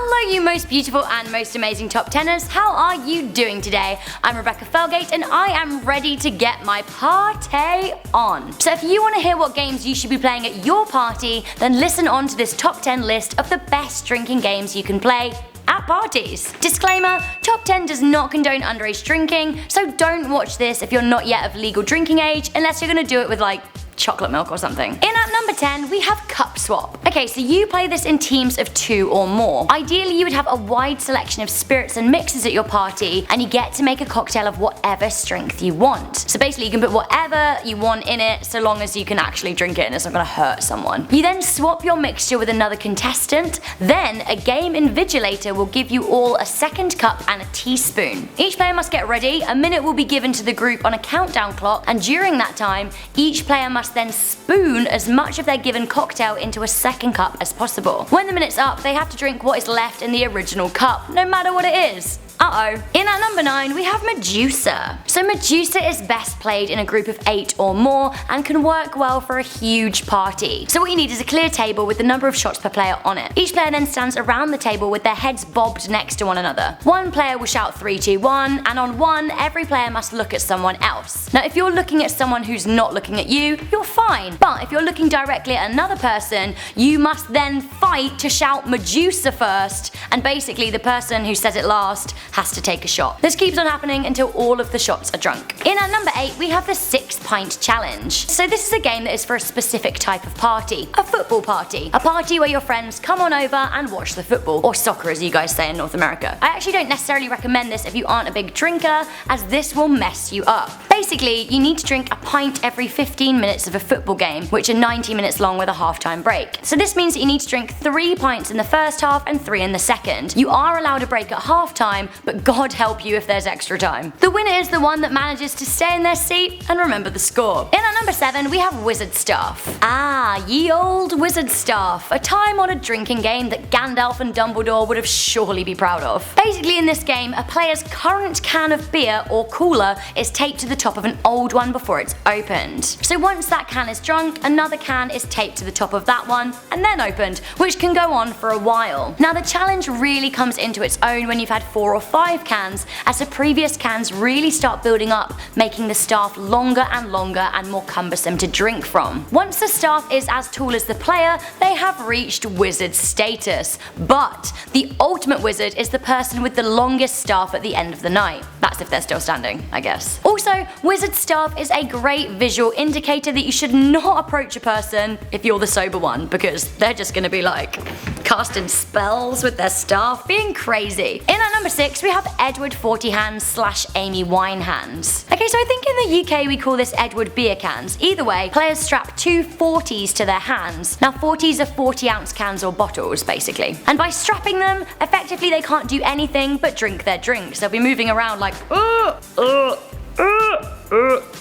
Hello you most beautiful and most amazing top teners, how are you doing today? I'm Rebecca Felgate and I am ready to get my party on. So if you want to hear what games you should be playing at your party, then listen on to this top 10 list of the best drinking games you can play at parties. Disclaimer, top 10 does not condone underage drinking, so don't watch this if you're not yet of legal drinking age unless you're gonna do it with like chocolate milk or something. In at number 10, we have Cup Swap. Okay, so you play this in teams of 2 or more. Ideally, you would have a wide selection of spirits and mixes at your party, and you get to make a cocktail of whatever strength you want. So basically, you can put whatever you want in it, so long as you can actually drink it and it's not gonna hurt someone. You then swap your mixture with another contestant, then a game invigilator will give you all a second cup and a teaspoon. Each player must get ready, a minute will be given to the group on a countdown clock, and during that time, each player must then spoon as much of their given cocktail into a second cup as possible. When the minute's up, they have to drink what is left in the original cup, no matter what it is. Uh-oh. In at number 9, we have Medusa. So Medusa is best played in a group of 8 or more and can work well for a huge party. So what you need is a clear table with the number of shots per player on it. Each player then stands around the table with their heads bobbed next to one another. One player will shout 3, 2, 1, and on 1, every player must look at someone else. Now if you're looking at someone who's not looking at you, you're fine. But if you're looking directly at another person, you must then fight to shout Medusa first, and basically the person who says it last has to take a shot. This keeps on happening until all of the shots are drunk. In at number 8, we have the 6 Pint Challenge. So this is a game that is for a specific type of party. A football party. A party where your friends come on over and watch the football. Or soccer as you guys say in North America. I actually don't necessarily recommend this if you aren't a big drinker, as this will mess you up. Basically, you need to drink a pint every 15 minutes of a football game, which are 90 minutes long with a halftime break. So this means that you need to drink 3 pints in the first half and 3 in the second. You are allowed a break at halftime, but God help you if there's extra time. The winner is the one that manages to stay in their seat and remember the score. In at number 7, we have Wizard Staff. Ah, ye old Wizard Staff, a time-honoured drinking game that Gandalf and Dumbledore would have surely be proud of. Basically in this game, a player's current can of beer or cooler is taped to the top of an old one before it's opened. So once that can is drunk, another can is taped to the top of that one and then opened, which can go on for a while. Now the challenge really comes into its own when you've had 4 or 5 cans, as the previous cans really start building up, making the staff longer and more cumbersome to drink from. Once the staff is as tall as the player, they have reached wizard status. But the ultimate wizard is the person with the longest staff at the end of the night. That's if they're still standing, I guess. Also, wizard staff is a great visual indicator that you should not approach a person if you're the sober one, because they're just gonna be like casting spells with their staff, being crazy. In at number 6, we have Edward 40 Hands / Amy Winehands. Okay, so I think in the UK we call this Edward beer cans. Either way, players strap 2 40s to their hands. Now 40s are 40-ounce cans or bottles, basically. And by strapping them, effectively they can't do anything but drink their drinks. They'll be moving around like,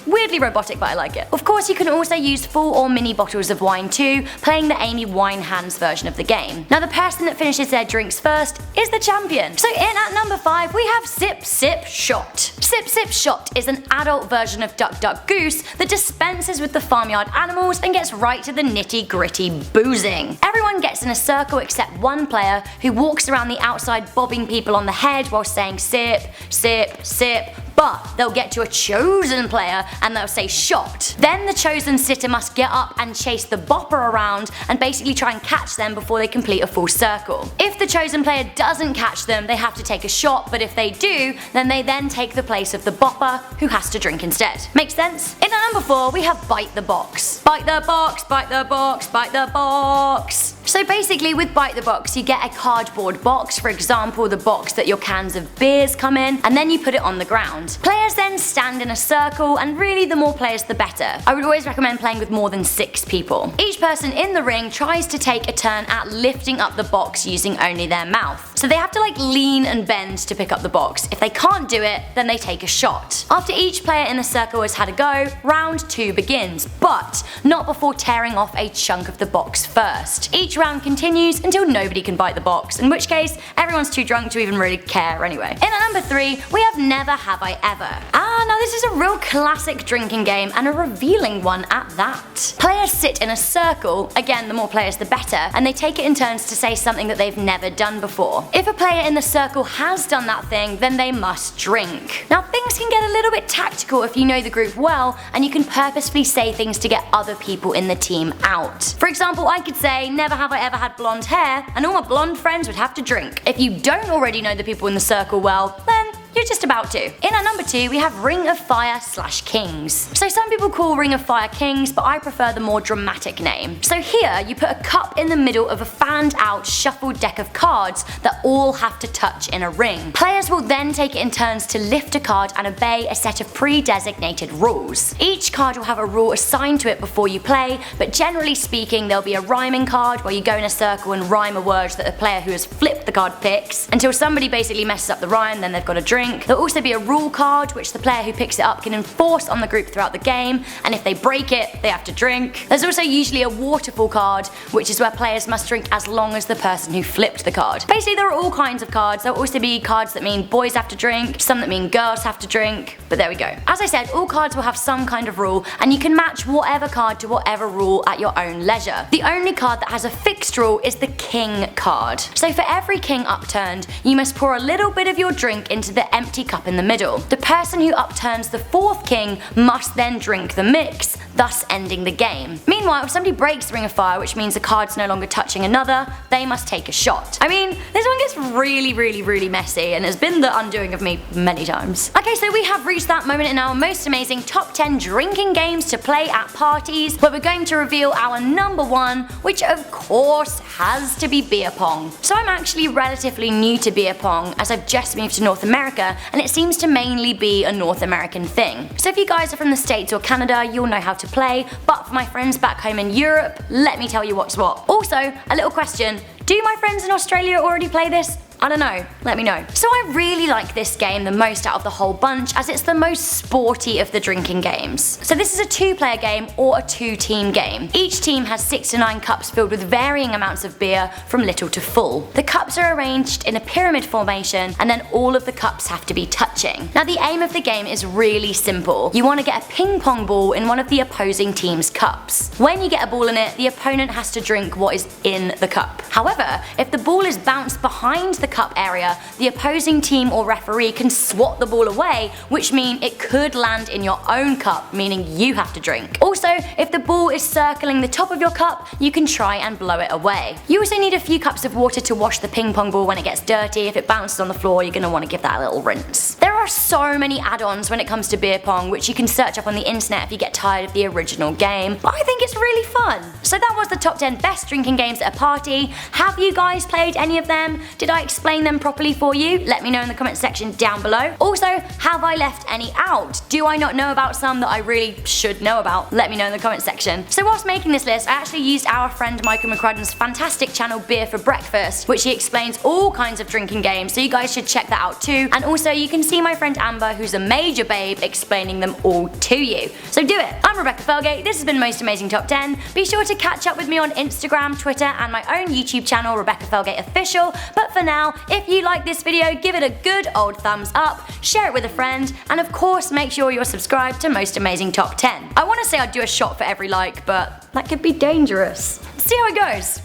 weirdly robotic, but I like it. Of course, you can also use full or mini bottles of wine too, playing the Amy Winehands version of the game. Now the person that finishes their drinks first is the champion. So in at number 5, we have Sip Sip Shot. Sip Sip Shot is an adult version of Duck Duck Goose that dispenses with the farmyard animals and gets right to the nitty gritty boozing. Everyone gets in a circle except one player who walks around the outside bobbing people on the head while saying sip, sip, sip, but they'll get to a chosen player and they'll say shot. Then the chosen sitter must get up and chase the bopper around and basically try and catch them before they complete a full circle. If the chosen player doesn't catch them, they have to take a shot, but if they do, then they then take the place of the bopper, who has to drink instead. Make sense? In at number 4, we have Bite the Box. Bite the box, bite the box, bite the box. So basically with Bite the Box, you get a cardboard box, for example the box that your cans of beers come in, and then you put it on the ground. Players then stand in a circle, and really the more players the better. I would always recommend playing with more than 6 people. Each person in the ring tries to take a turn at lifting up the box using only their mouth. So they have to like lean and bend to pick up the box. If they can't do it, then they take a shot. After each player in the circle has had a go, round 2 begins, but not before tearing off a chunk of the box first. Each round continues until nobody can bite the box, in which case everyone's too drunk to even really care anyway. In at number 3, we have Never Have I Ever. Now this is a real classic drinking game and a revealing one at that. Players sit in a circle, again the more players the better, and they take it in turns to say something that they've never done before. If a player in the circle has done that thing, then they must drink. Now things can get a little bit tactical if you know the group well, and you can purposefully say things to get other people in the team out. For example, I could say, never have I ever had blonde hair, and all my blonde friends would have to drink. If you don't already know the people in the circle well, then you're just about to. In at number 2, we have Ring of Fire / Kings. So some people call Ring of Fire Kings, but I prefer the more dramatic name. So here, you put a cup in the middle of a fanned out shuffled deck of cards that all have to touch in a ring. Players will then take it in turns to lift a card and obey a set of pre-designated rules. Each card will have a rule assigned to it before you play, but generally speaking there'll be a rhyming card where you go in a circle and rhyme a word that the player who has flipped the card picks, until somebody basically messes up the rhyme, then they've got to drink. There'll also be a rule card which the player who picks it up can enforce on the group throughout the game, and if they break it, they have to drink. There's also usually a waterfall card, which is where players must drink as long as the person who flipped the card. Basically there are all kinds of cards. There'll also be cards that mean boys have to drink, some that mean girls have to drink, but there we go. As I said, all cards will have some kind of rule, and you can match whatever card to whatever rule at your own leisure. The only card that has a fixed rule is the king card. So for every king upturned, you must pour a little bit of your drink into the empty cup in the middle. The person who upturns the 4th king must then drink the mix, thus ending the game. Meanwhile, if somebody breaks Ring of Fire, which means the card's no longer touching another, they must take a shot. I mean, this one gets really messy and has been the undoing of me many times. Okay, so we have reached that moment in our most amazing top 10 drinking games to play at parties, where we're going to reveal our number 1, which of course has to be beer pong. So I'm actually relatively new to beer pong, as I've just moved to North America, and it seems to mainly be a North American thing. So if you guys are from the States or Canada, you'll know how to play, but for my friends back home in Europe, let me tell you what's what. Also, a little question, do my friends in Australia already play this? I don't know, let me know. So I really like this game the most out of the whole bunch, as it's the most sporty of the drinking games. So this is a 2-player game or a 2-team game. Each team has 6 to 9 cups filled with varying amounts of beer from little to full. The cups are arranged in a pyramid formation, and then all of the cups have to be touching. Now the aim of the game is really simple. You want to get a ping pong ball in one of the opposing team's cups. When you get a ball in it, the opponent has to drink what is in the cup. However, if the ball is bounced behind the cup area, the opposing team or referee can swat the ball away, which means it could land in your own cup, meaning you have to drink. Also, if the ball is circling the top of your cup, you can try and blow it away. You also need a few cups of water to wash the ping pong ball when it gets dirty. If it bounces on the floor, you're going to want to give that a little rinse. There are so many add-ons when it comes to beer pong, which you can search up on the internet if you get tired of the original game, but I think it's really fun. So that was the top 10 best drinking games at a party. Have you guys played any of them? Did I explain them properly for you? Let me know in the comment section down below. Also, have I left any out? Do I not know about some that I really should know about? Let me know in the comment section. So whilst making this list, I actually used our friend Michael McCrudden's fantastic channel Beer for Breakfast, which he explains all kinds of drinking games, so you guys should check that out too. And also you can see my friend Amber, who's a major babe, explaining them all to you. So do it. I'm Rebecca Felgate, this has been Most Amazing Top 10. Be sure to catch up with me on Instagram, Twitter, and my own YouTube channel, Rebecca Felgate Official. But for now, if you like this video, give it a good old thumbs up, share it with a friend, and of course make sure you're subscribed to Most Amazing Top 10. I want to say I'd do a shot for every like, but that could be dangerous. See how it goes.